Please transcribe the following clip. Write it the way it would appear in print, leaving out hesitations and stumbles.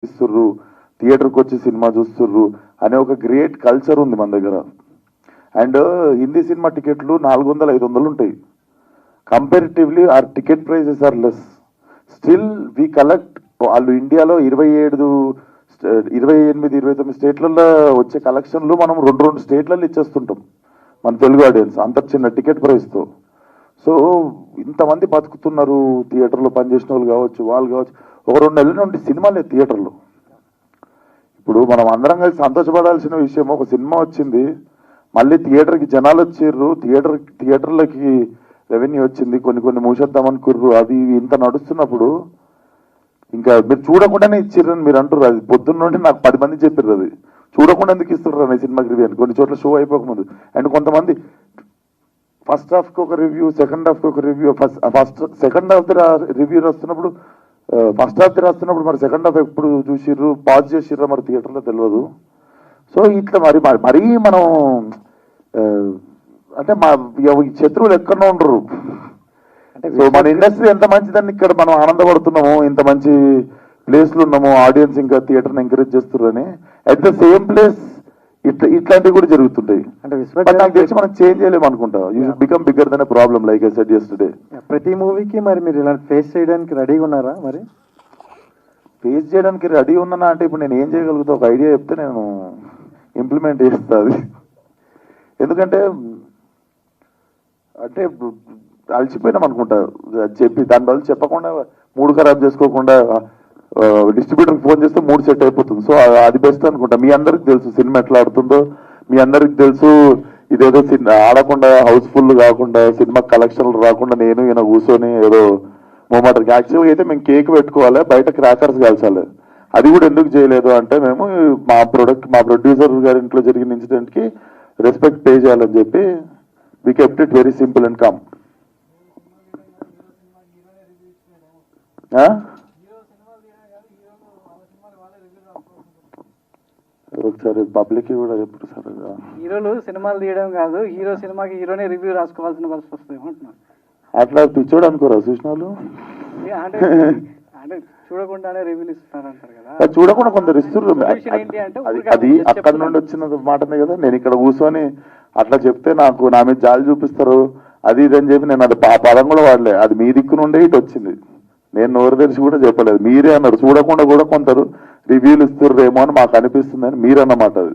ఇస్తుర్రు, థియేటర్కి వచ్చి సినిమా చూస్తుర్రు అనే ఒక గ్రేట్ కల్చర్ ఉంది మన దగ్గర. అండ్ హిందీ సినిమా టికెట్లు 400-500 ఉంటాయి. Comparatively our ticket prices are less. Still we collect. వాళ్ళు ఇండియాలో 28-29 స్టేట్లలో వచ్చే కలెక్షన్లు మనం 2 స్టేట్లలో ఇచ్చేస్తుంటాం మన తెలుగు ఆడియన్స్ అంత చిన్న టికెట్ ప్రైస్తో. సో ఇంతమంది బతుకుతున్నారు, థియేటర్లో పనిచేసిన వాళ్ళు కావచ్చు, వాళ్ళు కావచ్చు. ఒక 2 నెలల నుండి సినిమా లేదు థియేటర్లో. ఇప్పుడు మనం అందరం కలిసి సంతోషపడాల్సిన విషయం, ఒక సినిమా వచ్చింది, మళ్ళీ థియేటర్కి జనాలు వచ్చిర్రు, థియేటర్లకి రెవెన్యూ వచ్చింది, కొన్ని మూసేద్దామనుకుర్రు, అది ఇంత నడుస్తున్నప్పుడు ఇంకా మీరు చూడకుండానే ఇచ్చిర్రని మీరు అంటారు. అది పొద్దున్న నుండి నాకు 10 మంది చెప్పారు, అది చూడకుండా ఎందుకు ఇస్తున్నారు అనే సినిమాకి రివ్యూ అని. కొన్ని చోట్ల షో అయిపోకముందు. అండ్ కొంతమంది ఫస్ట్ హాఫ్కి ఒక రివ్యూ, సెకండ్ హాఫ్కి ఒక రివ్యూ. సెకండ్ హాఫ్ రివ్యూ రాస్తున్నప్పుడు, ఫస్ట్ హాఫ్ రాస్తున్నప్పుడు మరి సెకండ్ హాఫ్ ఎప్పుడు చూసిర్రు, పాజ్ చేసిర్రా మరి థియేటర్లో తెలియదు. సో ఇట్లా మరీ మనం అంటే మా శత్రువులు ఎక్కడో ఉండరు. సో మన ఇండస్ట్రీ ఎంత మంచిదని ఇక్కడ మనం ఆనందపడుతున్నాము, ఇంత మంచి ప్లేస్లు ఉన్నాము, ఆడియన్స్ ఇంకా థియేటర్ని ఎంకరేజ్ చేస్తున్నారని. అట్ ద సేమ్ ప్లేస్ ఇట్లాంటివి కూడా జరుగుతుంటాయి. అంటే నాకు తెలిసి మనం చేంజ్ చేయలేము అనుకుంటా. You should become bigger than a problem, like I said yesterday. ప్రతి మూవీకి మరి మీరు ఇలా ఫేస్ చేయడానికి రెడీగా ఉన్నారా? మరి ఫేస్ చేయడానికి రెడీ ఉన్నానా అంటే ఇప్పుడు నేను ఏం చేయగలుగుతా, ఒక ఐడియా చెప్తే నేను ఇంప్లిమెంట్ చేస్తా అది. ఎందుకంటే అంటే అలసిపోయినాం అనుకుంటా చెప్పి, దాని బదులు చెప్పకుండా మూడు ఖరాబ్ చేసుకోకుండా డిస్ట్రిబ్యూటర్కి ఫోన్ చేస్తే 3 సెట్ అయిపోతుంది. సో అది బెస్ట్ అనుకుంటా. మీ అందరికి తెలుసు సినిమా ఎట్లా ఆడుతుందో, మీ అందరికి తెలుసు. ఇదేదో ఆడకుండా హౌస్ఫుల్ కాకుండా సినిమా కలెక్షన్లు రాకుండా నేను ఈయన కూర్చొని ఏదో మూమెంట్కి. యాక్చువల్గా అయితే మేము కేక్ పెట్టుకోవాలి, బయట క్రాకర్స్ కాల్చాలి. అది కూడా ఎందుకు చేయలేదు అంటే మేము మా ప్రొడ్యూసర్ గారి ఇంట్లో జరిగిన ఇన్సిడెంట్కి రెస్పెక్ట్ పే చేయాలని చెప్పి we kept it very simple and calm. ఒకసారి పబ్లిక్ కూడా చెప్పుడు సార్. హీరోలు సినిమాలు తీయడం కాదు, హీరో సినిమాకి హీరోనే రివ్యూ రాసుకోవాల్సిన పరిస్థితి వస్తుంది అంటున్నారు. అట్లా పిచ్చోడు అనుకోరా చూసిన వాళ్ళు? అంటే చూడకుండానే రివ్యూలు ఇస్తున్నారు అంటారు కదా. చూడకుండా కొందరు ఇస్తున్నారు. అది అక్కడ నుండి వచ్చిన మాటనే కదా. నేను ఇక్కడ కూర్చొని అట్లా చెప్తే నాకు నా మీద జాలి చూపిస్తారు, అది ఇది అని చెప్పి నేను అది పదం కూడా వాడలే. అది మీ దిక్కు నుండే ఇటు వచ్చింది, నేను నోరు తెరిచి కూడా చెప్పలేదు. మీరే అన్నారు చూడకుండా కూడా కొందరు రివ్యూలు ఇస్తుర్రేమో అని మాకు అనిపిస్తుంది అని మీరన్నమాట. అది